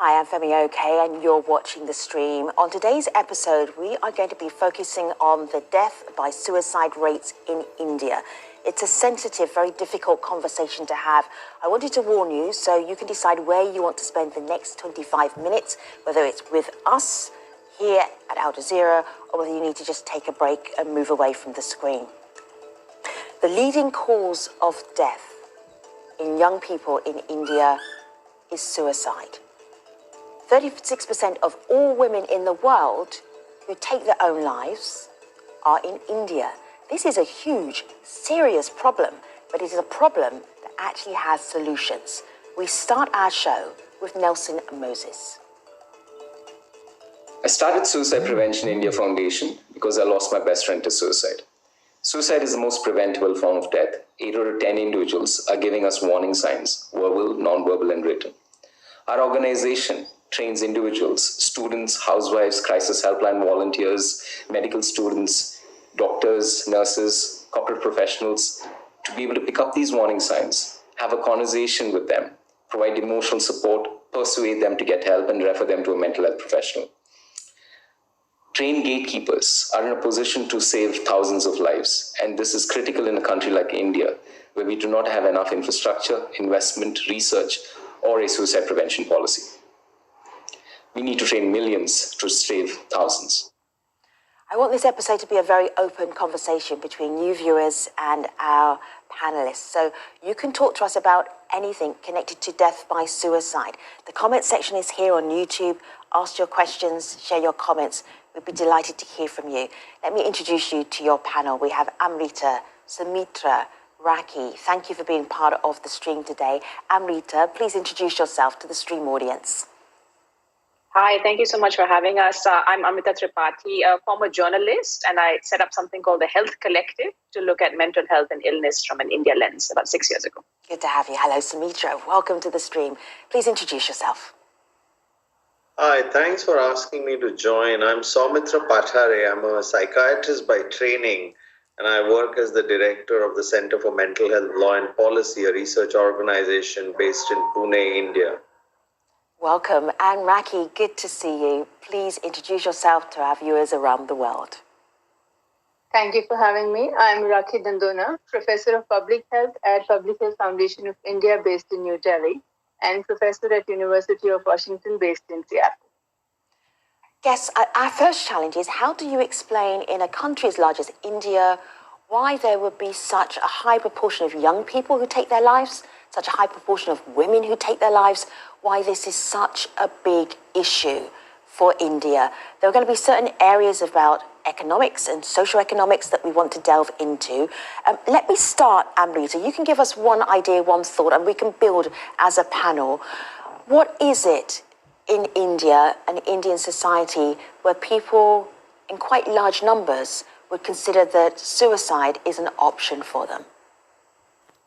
Hi, I'm Femi OK, and you're watching The Stream. On today's episode, we are going to be focusing on the death by suicide rates in India. It's a sensitive, very difficult conversation to have. I wanted to warn you so you can decide where you want to spend the next 25 minutes, whether it's with us here at Al Jazeera or whether you need to just take a break and move away from the screen. The leading cause of death in young people in India is suicide. 36% of all women in the world who take their own lives are in India. This is a huge, serious problem, but it is a problem that actually has solutions. We start our show with Nelson Moses. I started Suicide Prevention India Foundation because I lost my best friend to suicide. Suicide is the most preventable form of death. 8 out of 10 individuals are giving us warning signs, verbal, non-verbal, and written. Our organization trains individuals, students, housewives, crisis helpline volunteers, medical students, doctors, nurses, corporate professionals, to be able to pick up these warning signs, have a conversation with them, provide emotional support, persuade them to get help, and refer them to a mental health professional. Trained gatekeepers are in a position to save thousands of lives, and this is critical in a country like India, where we do not have enough infrastructure, investment, research, or a suicide prevention policy. We need to train millions to save thousands. I want this episode to be a very open conversation between you viewers and our panelists. So you can talk to us about anything connected to death by suicide. The comment section is here on YouTube. Ask your questions, share your comments. We'd be delighted to hear from you. Let me introduce you to your panel. We have Amrita, Sumitra, Raki. Thank you for being part of the stream today. Amrita, please introduce yourself to the stream audience. Hi, thank you so much for having us. I'm Amrita Tripathi, a former journalist, and I set up something called the Health Collective to look at mental health and illness from an India lens about 6 years ago. Good to have you. Hello, Sumitra. Welcome to the stream. Please introduce yourself. Hi, thanks for asking me to join. I'm Soumitra Pathare. I'm a psychiatrist by training, and I work as the director of the Center for Mental Health Law and Policy, a research organization based in Pune, India. Welcome. And Raki, good to see you. Please introduce yourself to our viewers around the world. Thank you for having me. I'm Raki Dandona, Professor of Public Health at Public Health Foundation of India based in New Delhi and Professor at University of Washington based in Seattle. Yes, our first challenge is how do you explain in a country as large as India why there would be such a high proportion of young people who take their lives, such a high proportion of women who take their lives, why this is such a big issue for India. There are going to be certain areas about economics and socioeconomics that we want to delve into. Let me start, Amrita. You can give us one idea, one thought, and we can build as a panel. What is it in India and Indian society where people in quite large numbers would consider that suicide is an option for them?